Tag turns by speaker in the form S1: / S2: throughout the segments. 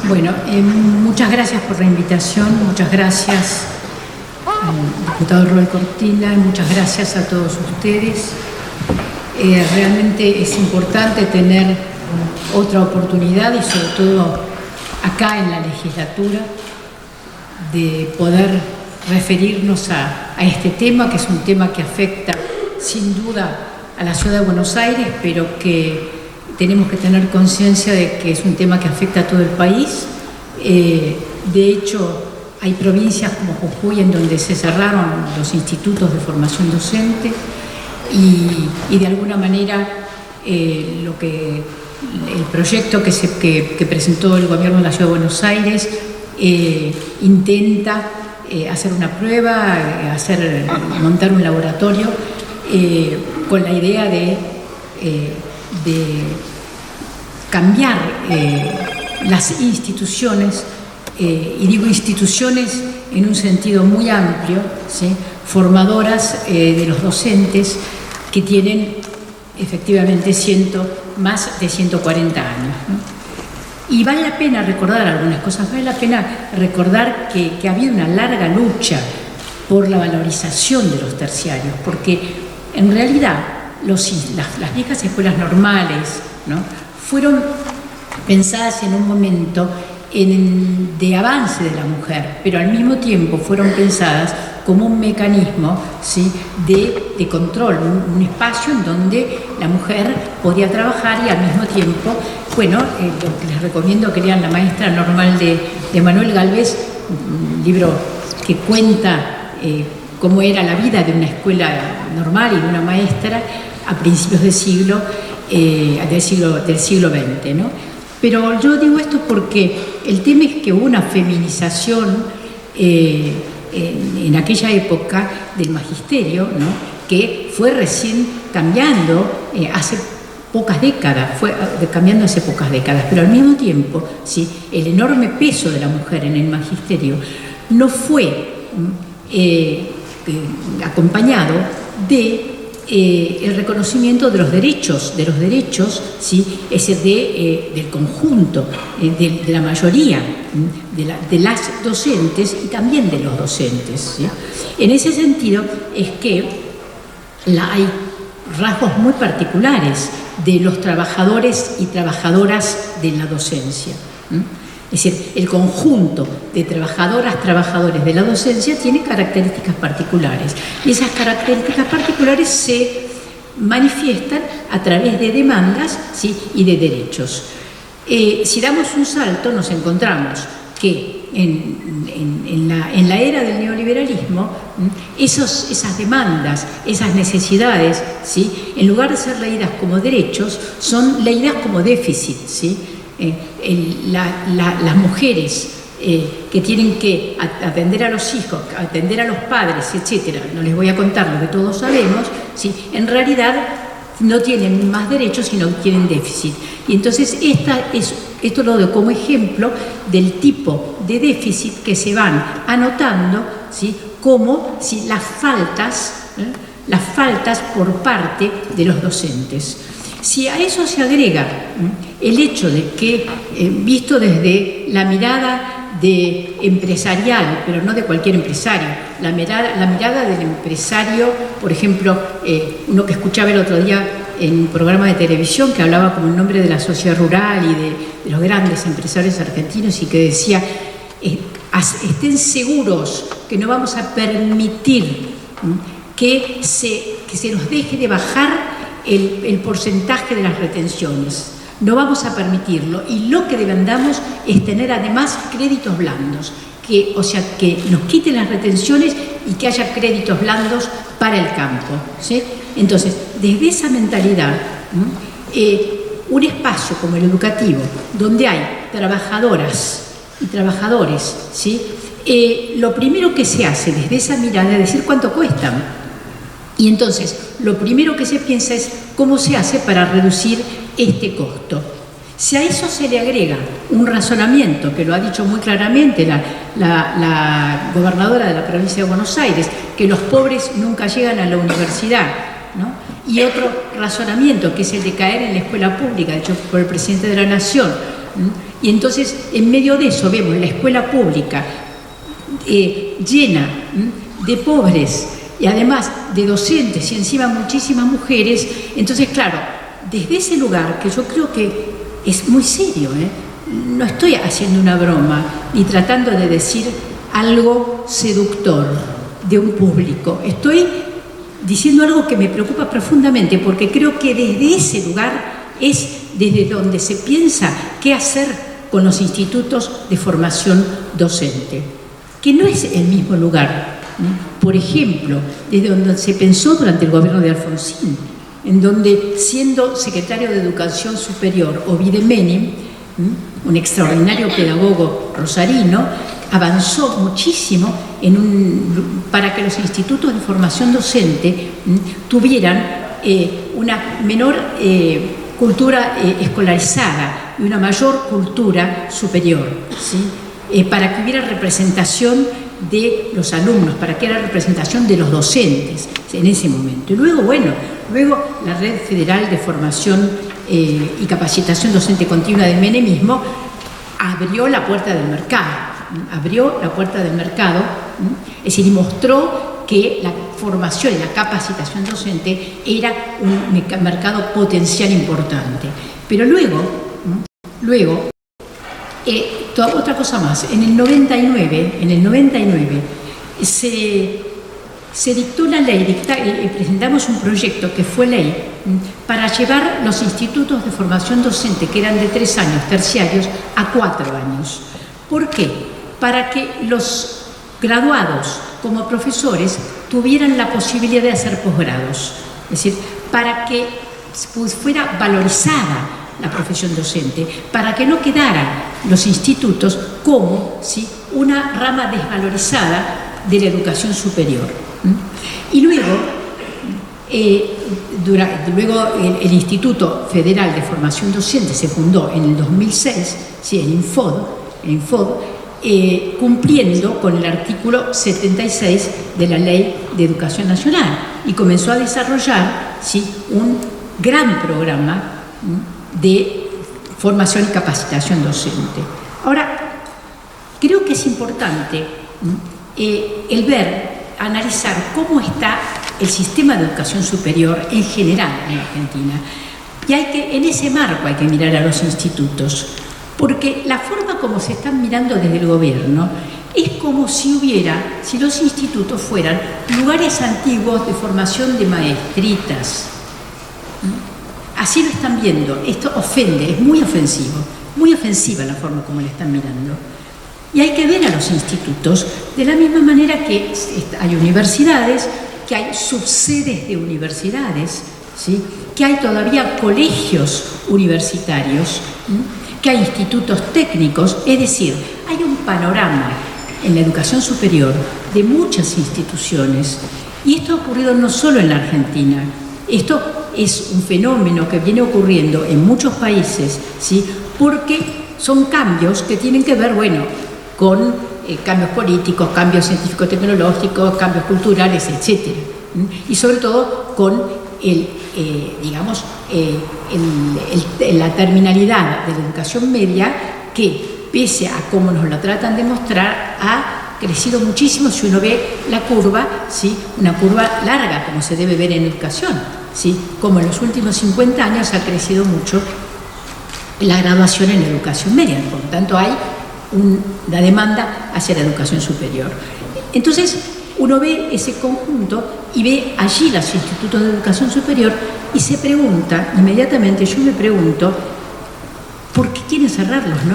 S1: Bueno, muchas gracias por la invitación, muchas gracias al diputado Roy Cortina, muchas gracias a todos ustedes. Realmente es importante tener otra oportunidad y sobre todo acá en la legislatura de poder referirnos a este tema, que es un tema que afecta sin duda a la ciudad de Buenos Aires, pero que tenemos que tener conciencia de que es un tema que afecta a todo el país. De hecho, hay provincias como Jujuy en donde se cerraron los institutos de formación docente y de alguna manera el proyecto que presentó el gobierno de la Ciudad de Buenos Aires intenta hacer una prueba, montar un laboratorio con la idea de cambiar las instituciones, y digo instituciones en un sentido muy amplio, ¿sí?, formadoras de los docentes que tienen efectivamente más de 140 años, ¿no? Y vale la pena recordar algunas cosas, vale la pena recordar que ha habido una larga lucha por la valorización de los terciarios, porque en realidad las viejas escuelas normales, ¿no?, fueron pensadas en un momento de avance de la mujer, pero al mismo tiempo fueron pensadas como un mecanismo, ¿sí?, de control, un espacio en donde la mujer podía trabajar y al mismo tiempo, bueno, les recomiendo que lean La maestra normal de Manuel Gálvez, un libro que cuenta cómo era la vida de una escuela normal y de una maestra a principios del siglo XX, ¿no? Pero yo digo esto porque el tema es que hubo una feminización en aquella época del magisterio, ¿no?, que fue recién cambiando hace pocas décadas, pero al mismo tiempo, ¿sí?, el enorme peso de la mujer en el magisterio no fue acompañado de el reconocimiento de los derechos, ¿sí?, del conjunto, de la mayoría de las docentes y también de los docentes, ¿sí? En ese sentido es que hay rasgos muy particulares de los trabajadores y trabajadoras de la docencia, ¿sí? Es decir, el conjunto de trabajadores de la docencia tiene características particulares y esas características particulares se manifiestan a través de demandas, ¿sí?, y de derechos. Si damos un salto nos encontramos que en la era del neoliberalismo esas demandas, esas necesidades, ¿sí?, en lugar de ser leídas como derechos, son leídas como déficit, ¿sí? Las mujeres que tienen que atender a los hijos, atender a los padres, etcétera, no les voy a contar lo que todos sabemos, ¿sí?, en realidad no tienen más derechos, sino que tienen déficit. Y entonces esto lo doy como ejemplo del tipo de déficit que se van anotando, ¿sí?, como si las faltas por parte de los docentes. Si a eso se agrega el hecho de que, visto desde la mirada empresarial, pero no de cualquier empresario, la mirada del empresario, por ejemplo, uno que escuchaba el otro día en un programa de televisión que hablaba como en nombre de la sociedad rural y de los grandes empresarios argentinos y que decía, estén seguros que no vamos a permitir que se nos deje de bajar el porcentaje de las retenciones. No vamos a permitirlo y lo que demandamos es tener además créditos blandos, que nos quiten las retenciones y que haya créditos blandos para el campo, ¿sí? Entonces, desde esa mentalidad, un espacio como el educativo, donde hay trabajadoras y trabajadores, ¿sí?, lo primero que se hace desde esa mirada es decir cuánto cuestan. Y entonces, lo primero que se piensa es cómo se hace para reducir este costo. Si a eso se le agrega un razonamiento, que lo ha dicho muy claramente la gobernadora de la provincia de Buenos Aires, que los pobres nunca llegan a la universidad, ¿no?, y otro razonamiento, que es el de caer en la escuela pública, dicho por el presidente de la Nación, Y entonces, en medio de eso, vemos la escuela pública llena de pobres y además de docentes y encima muchísimas mujeres. Entonces, claro, desde ese lugar, que yo creo que es muy serio, no estoy haciendo una broma ni tratando de decir algo seductor de un público, estoy diciendo algo que me preocupa profundamente, porque creo que desde ese lugar es desde donde se piensa qué hacer con los institutos de formación docente, que no es el mismo lugar, por ejemplo, desde donde se pensó durante el gobierno de Alfonsín, en donde, siendo secretario de Educación Superior Ovide Menem, un extraordinario pedagogo rosarino, avanzó muchísimo para que los institutos de formación docente tuvieran una menor cultura escolarizada y una mayor cultura superior, ¿sí? Para que hubiera representación de los alumnos, para que hubiera representación de los docentes en ese momento. Y luego, luego la Red Federal de Formación y Capacitación Docente Continua del menemismo abrió la puerta del mercado. Es decir, y mostró que la formación y la capacitación docente era un mercado potencial importante. Pero luego otra cosa más, en el 99 se dictó una ley, presentamos un proyecto que fue ley para llevar los institutos de formación docente, que eran de 3 años terciarios, a 4 años. ¿Por qué? Para que los graduados como profesores tuvieran la posibilidad de hacer posgrados, es decir, para que fuera valorizada la profesión docente, para que no quedaran los institutos como una rama desvalorizada de la educación superior. Y luego el Instituto Federal de Formación Docente se fundó en el 2006, el Infod, cumpliendo con el artículo 76 de la Ley de Educación Nacional, y comenzó a desarrollar un gran programa de formación y capacitación docente. Ahora, creo que es importante analizar cómo está el sistema de educación superior en general en Argentina. Y en ese marco hay que mirar a los institutos, porque la forma como se están mirando desde el gobierno es como si los institutos fueran lugares antiguos de formación de maestritas. Así lo están viendo. Esto ofende, es muy ofensivo, muy ofensiva la forma como le están mirando. Y hay que ver a los institutos de la misma manera que hay universidades, que hay subsedes de universidades, que hay todavía colegios universitarios, que hay institutos técnicos. Es decir, hay un panorama en la educación superior de muchas instituciones, y esto ha ocurrido no solo en la Argentina. Esto es un fenómeno que viene ocurriendo en muchos países, porque son cambios que tienen que ver, con cambios políticos, cambios científico-tecnológicos, cambios culturales, etc. Y sobre todo con la terminalidad de la educación media, que, pese a cómo nos lo tratan de mostrar, ha crecido muchísimo. Si uno ve la curva, una curva larga, como se debe ver en educación, como en los últimos 50 años ha crecido mucho la graduación en la educación media. Por lo tanto, hay una demanda hacia la educación superior. Entonces, uno ve ese conjunto y ve allí los institutos de educación superior y se pregunta, inmediatamente yo me pregunto, ¿por qué quieren cerrarlos, no?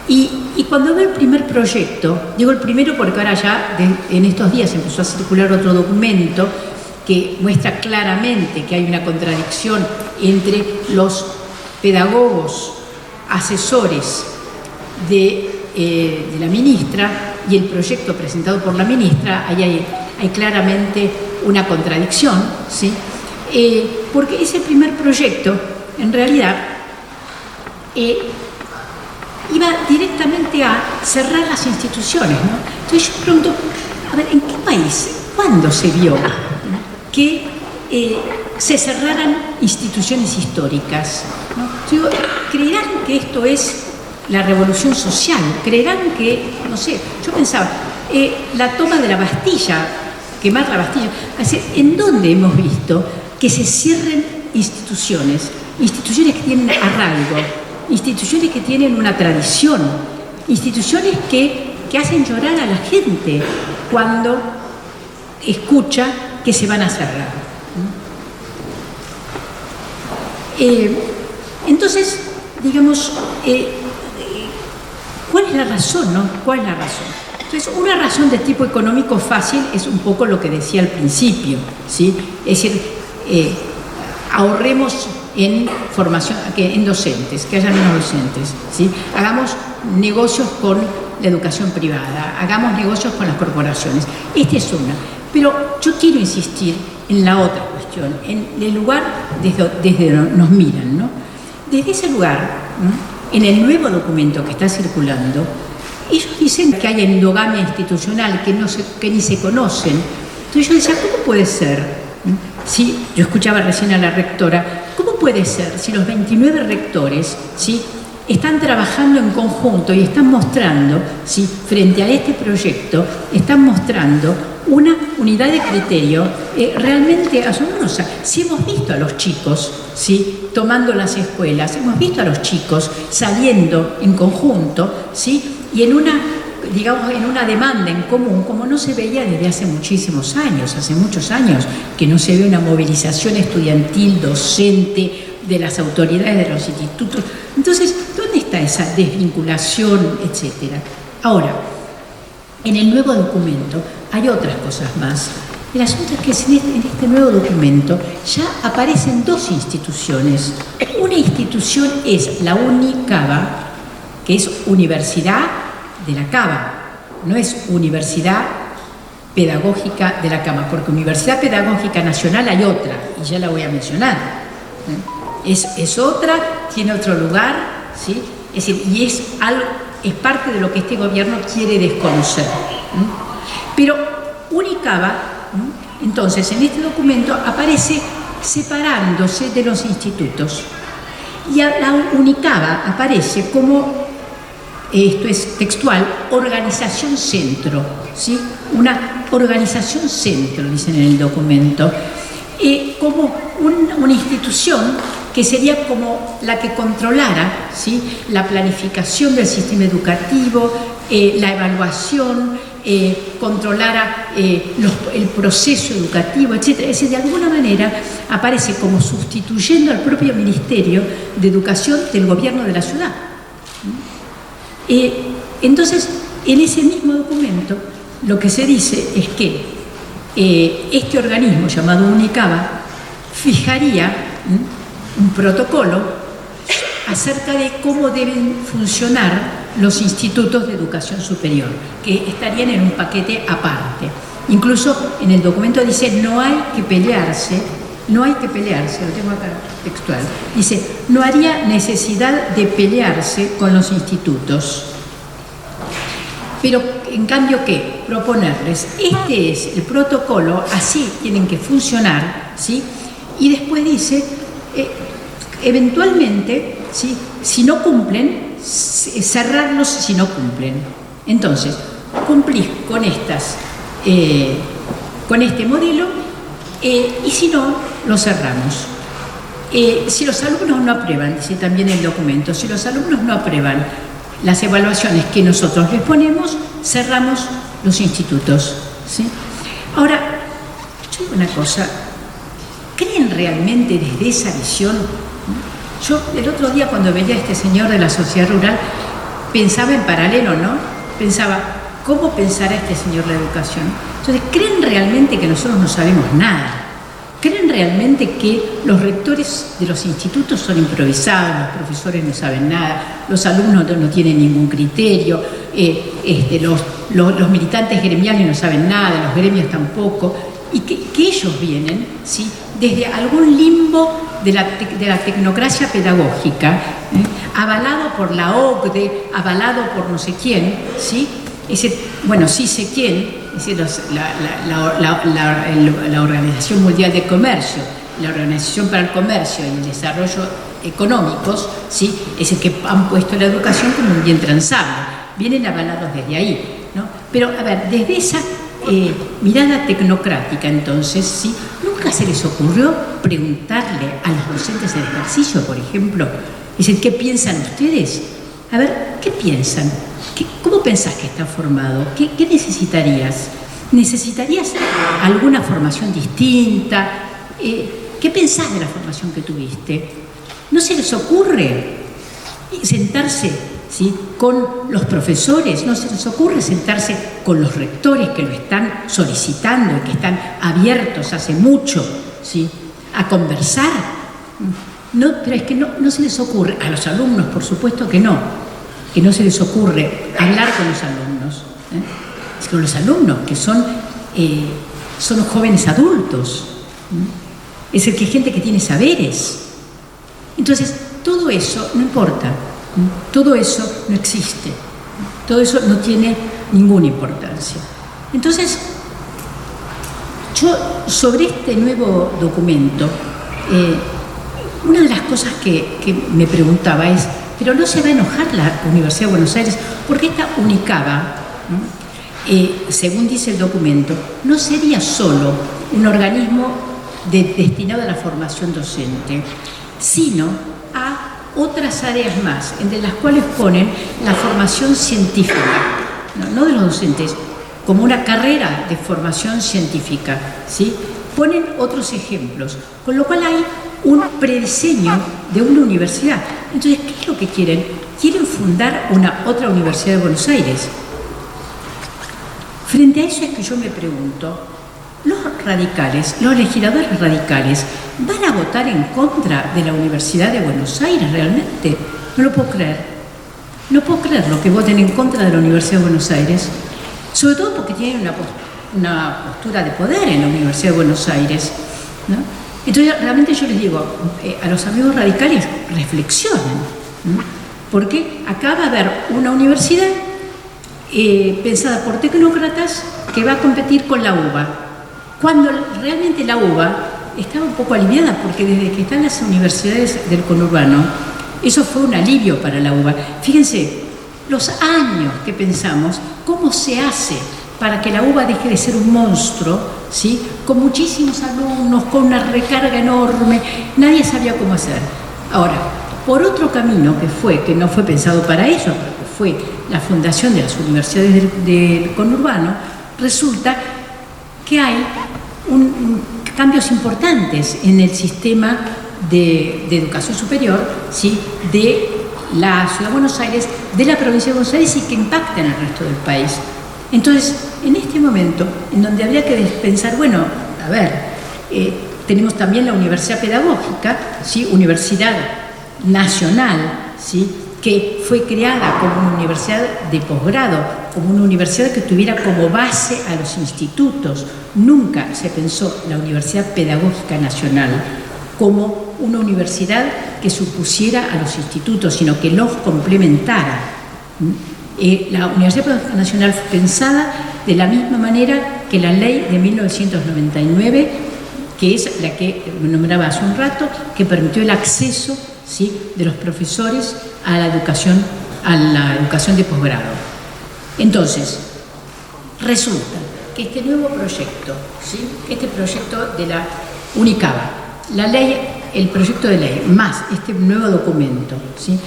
S1: Y cuando veo el primer proyecto, digo el primero porque ahora ya en estos días empezó a circular otro documento que muestra claramente que hay una contradicción entre los pedagogos, asesores de la ministra y el proyecto presentado por la ministra. Ahí hay claramente una contradicción, porque ese primer proyecto en realidad iba directamente a cerrar las instituciones, ¿no? Entonces yo pregunto, a ver, ¿en qué país, cuándo se vio que se cerraran instituciones históricas, ¿no? Yo digo, ¿creerán que esto es la revolución social. Creerán que, no sé, yo pensaba, la toma de la Bastilla, quemar la Bastilla, ¿en dónde hemos visto que se cierren instituciones? Instituciones que tienen arraigo, instituciones que tienen una tradición, instituciones que hacen llorar a la gente cuando escucha que se van a cerrar. Entonces, digamos, ¿cuál es la razón, no? ¿Cuál es la razón? Entonces, una razón de tipo económico fácil es un poco lo que decía al principio, ¿sí? Es decir, ahorremos en formación, en docentes, que haya menos docentes, ¿sí? Hagamos negocios con la educación privada, hagamos negocios con las corporaciones. Esta es una. Pero yo quiero insistir en la otra cuestión, en el lugar desde donde nos miran, ¿no? Desde ese lugar, ¿no? En el nuevo documento que está circulando, ellos dicen que hay endogamia institucional, que ni se conocen. Entonces yo decía, ¿cómo puede ser? Sí, yo escuchaba recién a la rectora, ¿cómo puede ser si los 29 rectores, ¿sí?, están trabajando en conjunto y están mostrando, ¿sí?, frente a este proyecto, están mostrando una unidad de criterio realmente asombrosa? Si hemos visto a los chicos, ¿sí?, tomando las escuelas, hemos visto a los chicos saliendo en conjunto, ¿sí?, y en una, digamos, en una demanda en común, como no se veía desde hace muchísimos años, hace muchos años que no se ve una movilización estudiantil, docente, de las autoridades de los institutos. Entonces, ¿dónde está esa desvinculación, etcétera? Ahora, en el nuevo documento hay otras cosas más. El asunto es que en este nuevo documento ya aparecen dos instituciones. Una institución es la UNICABA, que es Universidad de la Cava, no es Universidad Pedagógica de la Cava, porque Universidad Pedagógica Nacional hay otra, y ya la voy a mencionar. Es otra, tiene otro lugar, ¿sí? Es decir, y es parte de lo que este gobierno quiere desconocer. Pero UNICABA, entonces, en este documento aparece separándose de los institutos. Y la UNICABA aparece como, esto es textual, organización centro, ¿sí? Una organización centro, dicen en el documento, como una institución que sería como la que controlara, ¿sí?, la planificación del sistema educativo, la evaluación, controlara el proceso educativo, etc. Es decir, de alguna manera aparece como sustituyendo al propio Ministerio de Educación del gobierno de la ciudad. Entonces, en ese mismo documento, lo que se dice es que este organismo llamado UNICABA fijaría un protocolo acerca de cómo deben funcionar los institutos de educación superior, que estarían en un paquete aparte. Incluso en el documento dice, no hay que pelearse, lo tengo acá textual, dice, no haría necesidad de pelearse con los institutos. Pero, en cambio, ¿qué? Proponerles, este es el protocolo, así tienen que funcionar, ¿sí? Y después dice, eventualmente, ¿sí?, si no cumplen, cerrarlos si no cumplen. Entonces, cumplís con con este modelo, y si no, lo cerramos. Si los alumnos no aprueban, dice también el documento, si los alumnos no aprueban las evaluaciones que nosotros les ponemos, cerramos los institutos, ¿sí? Ahora, yo digo una cosa, ¿creen realmente desde esa visión? Yo el otro día cuando veía a este señor de la sociedad rural pensaba en paralelo, ¿no? Pensaba, ¿cómo pensará este señor la educación? Entonces, ¿creen realmente que nosotros no sabemos nada? ¿Creen realmente que los rectores de los institutos son improvisados, los profesores no saben nada, los alumnos no tienen ningún criterio, los militantes gremiales no saben nada, los gremios tampoco, y que ellos vienen, ¿sí?, desde algún limbo de la tecnocracia pedagógica, avalado por la OCDE, avalado por no sé quién, ¿sí? Bueno, sí sé quién, es decir, la Organización Mundial de Comercio, la Organización para el Comercio y el Desarrollo económicos, ¿sí? Es el que han puesto la educación como un bien transable. Vienen avalados desde ahí, ¿no? Pero, a ver, desde esa mirada tecnocrática, entonces, ¿sí? Nunca se les ocurrió preguntarle a los docentes del ejercicio, por ejemplo, es decir, ¿qué piensan ustedes? A ver, ¿qué piensan? ¿Cómo pensás que está formado? ¿Qué necesitarías? ¿Necesitarías alguna formación distinta? ¿Qué pensás de la formación que tuviste? ¿No se les ocurre sentarse, ¿sí?, con los profesores? ¿No se les ocurre sentarse con los rectores que lo están solicitando y que están abiertos hace mucho, ¿sí?, a conversar? No, pero es que no se les ocurre. A los alumnos, por supuesto que no se les ocurre hablar con los alumnos. Es que los alumnos, que son jóvenes adultos, es el que gente que tiene saberes. Entonces, todo eso no importa, todo eso no existe, todo eso no tiene ninguna importancia. Entonces, yo sobre este nuevo documento, una de las cosas que me preguntaba es, ¿pero no se va a enojar la Universidad de Buenos Aires? Porque esta Unicaba, según dice el documento, no sería solo un organismo destinado a la formación docente, sino a otras áreas más, entre las cuales ponen la formación científica, no de los docentes, como una carrera de formación científica, ¿sí? Ponen otros ejemplos, con lo cual hay un prediseño de una universidad. Entonces, ¿qué es lo que quieren? Quieren fundar otra Universidad de Buenos Aires. Frente a eso es que yo me pregunto, los radicales, los legisladores radicales, ¿van a votar en contra de la Universidad de Buenos Aires realmente? No lo puedo creer. No puedo creer lo que voten en contra de la Universidad de Buenos Aires, sobre todo porque tienen una postura de poder en la Universidad de Buenos Aires, ¿no? Entonces, realmente yo les digo a los amigos radicales, reflexionen, ¿no? Porque acá va a haber una universidad pensada por tecnócratas que va a competir con la UBA, cuando realmente la UBA estaba un poco aliviada, porque desde que están las universidades del conurbano, eso fue un alivio para la UBA. Fíjense, los años que pensamos, ¿cómo se hace para que la UBA deje de ser un monstruo, ¿sí?, con muchísimos alumnos, con una recarga enorme? Nadie sabía cómo hacer. Ahora, por otro camino que no fue pensado para ello, porque fue la fundación de las universidades del conurbano, resulta que hay cambios importantes en el sistema de educación superior, ¿sí?, de la Ciudad de Buenos Aires, de la provincia de Buenos Aires, y que impactan al resto del país. Entonces, en este momento, en donde habría que pensar, bueno, a ver, tenemos también la Universidad Pedagógica, ¿sí?, Universidad Nacional, ¿sí?, que fue creada como una universidad de posgrado, como una universidad que tuviera como base a los institutos. Nunca se pensó la Universidad Pedagógica Nacional como una universidad que supusiera a los institutos, sino que los complementara. La Universidad Pedagógica Nacional fue pensada de la misma manera que la ley de 1999, que es la que nombraba hace un rato, que permitió el acceso, ¿sí?, de los profesores a la educación de posgrado. Entonces, resulta que este nuevo proyecto, ¿sí?, este proyecto de la Unicaba, la ley, el proyecto de ley, más este nuevo documento, ¿sí?,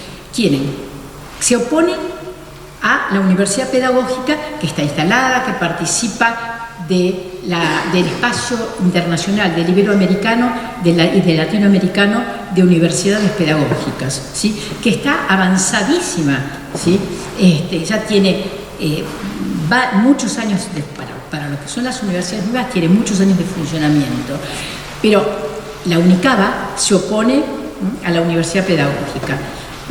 S1: se oponen a la Universidad Pedagógica, que está instalada, que participa del espacio internacional, del iberoamericano y del latinoamericano de universidades pedagógicas, ¿sí?, que está avanzadísima, ¿sí?, ya tiene muchos años, para lo que son las universidades nuevas, tiene muchos años de funcionamiento, pero la Unicaba se opone a la Universidad Pedagógica.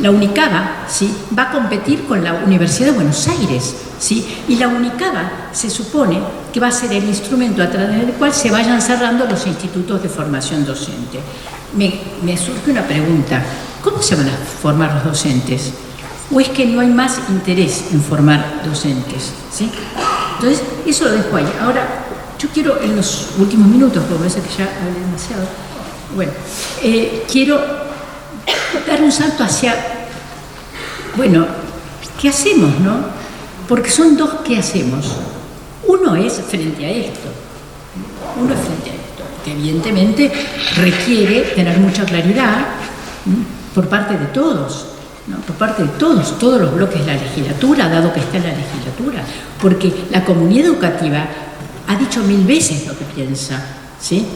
S1: La Unicaba, ¿sí?, va a competir con la Universidad de Buenos Aires, ¿sí?, y la Unicaba se supone que va a ser el instrumento a través del cual se vayan cerrando los institutos de formación docente. Me surge una pregunta: ¿cómo se van a formar los docentes? ¿O es que no hay más interés en formar docentes? ¿Sí? Entonces, eso lo dejo ahí. Ahora, yo quiero, en los últimos minutos, porque parece que ya hablé demasiado, bueno, quiero dar un salto hacia, bueno, ¿qué hacemos, no? Porque son dos ¿qué hacemos? Uno es frente a esto, que evidentemente requiere tener mucha claridad por parte de todos, ¿no? Por parte de todos los bloques de la legislatura, dado que está en la legislatura, porque la comunidad educativa ha dicho 1000 veces lo que piensa, ¿sí?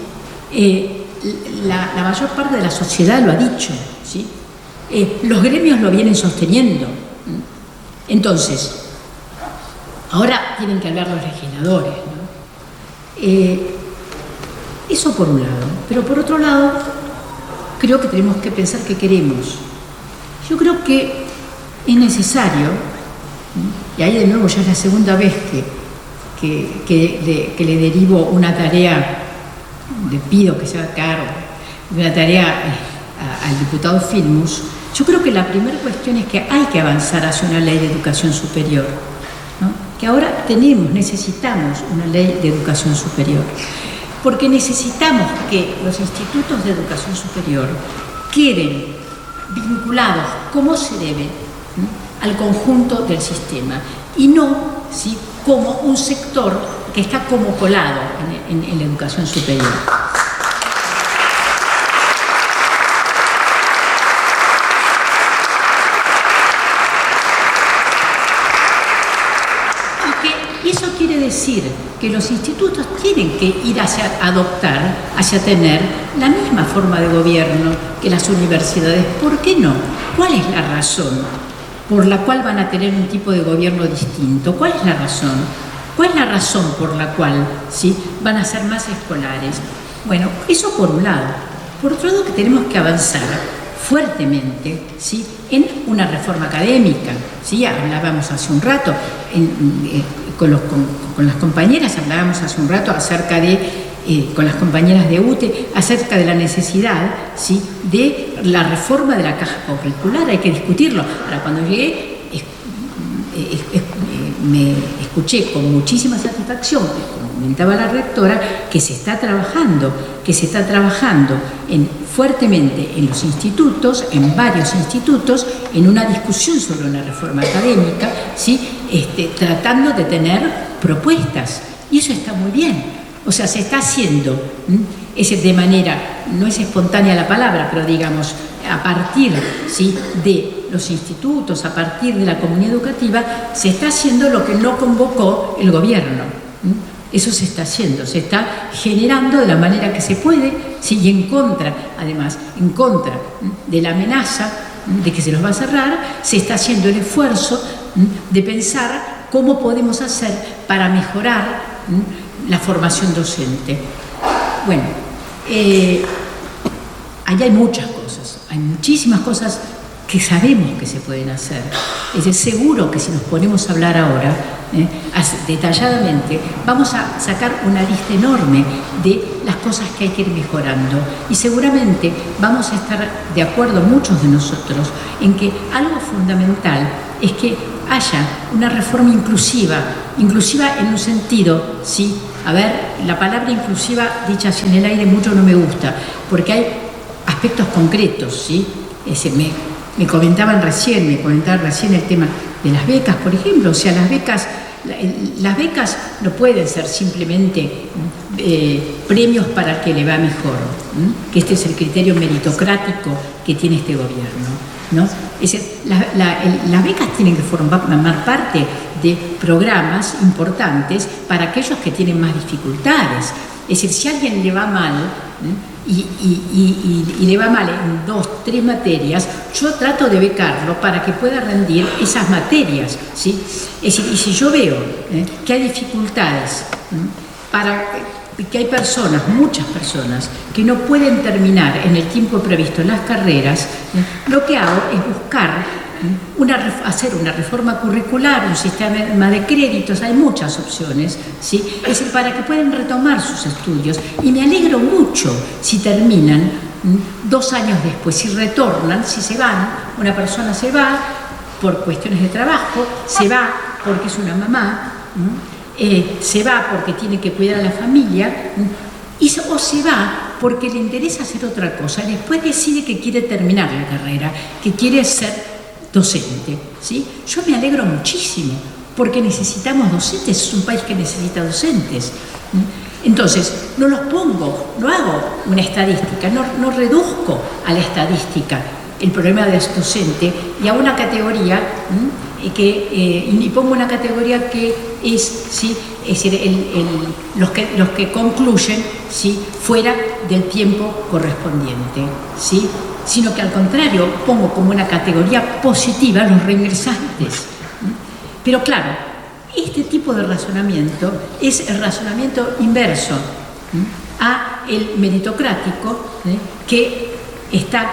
S1: La mayor parte de la sociedad lo ha dicho, ¿sí? Los gremios lo vienen sosteniendo. Entonces, ahora tienen que hablar los legisladores, ¿no? Eso por un lado. Pero por otro lado, creo que tenemos que pensar qué queremos. Yo creo que es necesario, y ahí de nuevo ya es la segunda vez que le derivo una tarea, le pido que se haga cargo de una tarea al diputado Filmus. Yo creo que la primera cuestión es que hay que avanzar hacia una ley de educación superior, ¿no? Que ahora necesitamos una ley de educación superior, porque necesitamos que los institutos de educación superior queden vinculados como se debe, ¿no?, al conjunto del sistema, y no, ¿sí?, como un sector que está como colado en la educación superior. Y eso quiere decir que los institutos tienen que ir hacia tener la misma forma de gobierno que las universidades. ¿Por qué no? ¿Cuál es la razón por la cual van a tener un tipo de gobierno distinto? ¿Cuál es la razón? ¿Cuál es la razón por la cual, ¿sí?, van a ser más escolares? Bueno, eso por un lado. Por otro lado, que tenemos que avanzar fuertemente, ¿sí?, en una reforma académica, ¿sí? Hablábamos hace un rato, con las compañeras hablábamos hace un rato acerca de, con las compañeras de UTE, acerca de la necesidad, ¿sí?, de la reforma de la caja curricular. Hay que discutirlo. Ahora, cuando llegué, me escuché con muchísima satisfacción, que comentaba la rectora, que se está trabajando fuertemente en los institutos, en varios institutos, en una discusión sobre una reforma académica, ¿sí?, tratando de tener propuestas. Y eso está muy bien. O sea, se está haciendo, de manera, no es espontánea la palabra, pero digamos, a partir, ¿sí?, de los institutos, a partir de la comunidad educativa, se está haciendo lo que no convocó el gobierno. Eso se está haciendo, se está generando de la manera que se puede, ¿sí?, y en contra de la amenaza de que se los va a cerrar, se está haciendo el esfuerzo de pensar cómo podemos hacer para mejorar la formación docente. Bueno, ahí hay muchas cosas, hay muchísimas cosas que sabemos que se pueden hacer. Es decir, seguro que si nos ponemos a hablar ahora, detalladamente, vamos a sacar una lista enorme de las cosas que hay que ir mejorando, y seguramente vamos a estar de acuerdo muchos de nosotros en que algo fundamental es que haya una reforma inclusiva en un sentido, ¿sí? A ver, la palabra inclusiva dicha así en el aire mucho no me gusta, porque hay aspectos concretos, ¿sí? Me comentaban recién el tema de las becas, por ejemplo. O sea, las becas no pueden ser simplemente premios para el que le va mejor, que este es el criterio meritocrático que tiene este gobierno, ¿no? Es decir, las becas tienen que formar parte de programas importantes para aquellos que tienen más dificultades. Es decir, si a alguien le va mal, y le va mal en 2, 3 materias, yo trato de becarlo para que pueda rendir esas materias, ¿sí? Es decir, y si yo veo que hay dificultades, que hay muchas personas, que no pueden terminar en el tiempo previsto las carreras, lo que hago es buscar hacer una reforma curricular, un sistema de créditos. Hay muchas opciones, ¿sí? Es decir, para que puedan retomar sus estudios. Y me alegro mucho si terminan 2 años después, si retornan, si se van. Una persona se va por cuestiones de trabajo, se va porque es una mamá, se va porque tiene que cuidar a la familia, o se va porque le interesa hacer otra cosa, después decide que quiere terminar la carrera, que quiere ser docente, ¿sí? Yo me alegro muchísimo, porque necesitamos docentes, es un país que necesita docentes. Entonces, no los pongo, no hago una estadística, no reduzco a la estadística el problema del docente y a una categoría y pongo una categoría que es, ¿sí? Es decir, los que concluyen, ¿sí? Fuera del tiempo correspondiente, ¿sí? Sino que al contrario pongo como una categoría positiva los reingresantes. Pero claro, este tipo de razonamiento es el razonamiento inverso a el meritocrático que está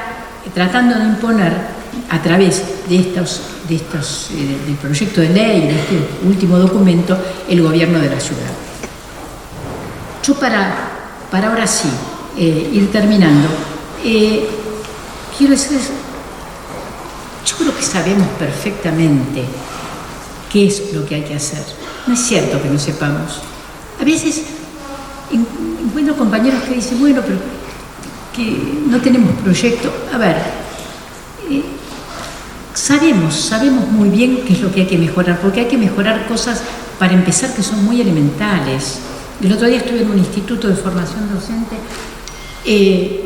S1: tratando de imponer a través del proyecto de ley, de este último documento, el gobierno de la ciudad. Yo para ahora sí, ir terminando, quiero decir, yo creo que sabemos perfectamente qué es lo que hay que hacer. No es cierto que no sepamos. A veces encuentro compañeros que dicen, bueno, pero que no tenemos proyecto. A ver, sabemos muy bien qué es lo que hay que mejorar, porque hay que mejorar cosas, para empezar, que son muy elementales. El otro día estuve en un instituto de formación docente y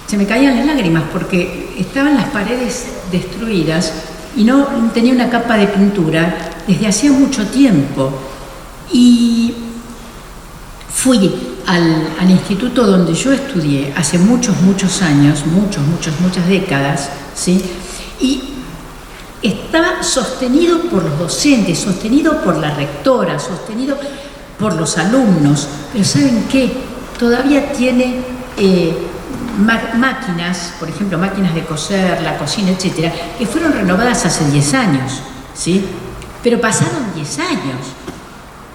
S1: se me caían las lágrimas porque estaban las paredes destruidas y no tenía una capa de pintura desde hacía mucho tiempo. Y fui al instituto donde yo estudié hace muchos años, muchas décadas, ¿sí? Y estaba sostenido por los docentes, sostenido por la rectora, sostenido por los alumnos, pero ¿saben qué? Todavía tiene máquinas, por ejemplo, máquinas de coser, la cocina, etcétera, que fueron renovadas hace 10 años, ¿sí? Pero pasaron 10 años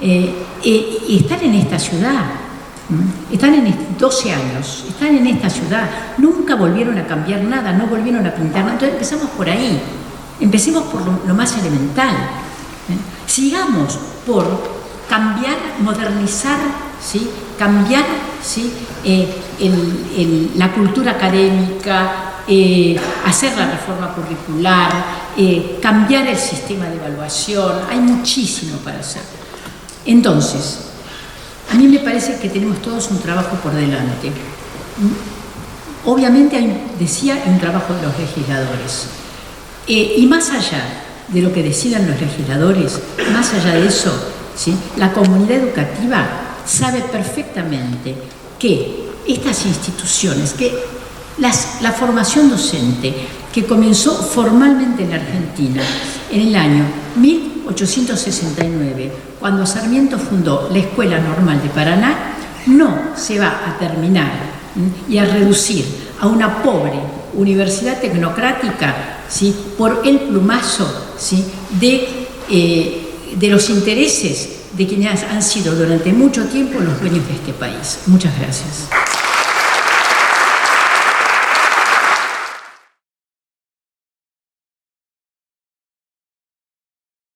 S1: y están en esta ciudad, están en 12 años, están en esta ciudad, nunca volvieron a cambiar nada, no volvieron a pintar nada. Entonces empezamos por ahí, empecemos por lo más elemental, sigamos por cambiar, modernizar, ¿sí? Cambiar, ¿sí? La cultura académica, hacer la reforma curricular, cambiar el sistema de evaluación. Hay muchísimo para hacer. Entonces, a mí me parece que tenemos todos un trabajo por delante. Obviamente hay un trabajo de los legisladores. Y más allá de lo que decidan los legisladores, más allá de eso, ¿sí? La comunidad educativa sabe perfectamente que estas instituciones, que la formación docente que comenzó formalmente en la Argentina en el año 1869, cuando Sarmiento fundó la Escuela Normal de Paraná, no se va a terminar y a reducir a una pobre universidad tecnocrática, ¿sí? Por el plumazo, ¿sí? de los intereses de quienes han sido durante mucho tiempo los dueños de este país. Muchas gracias.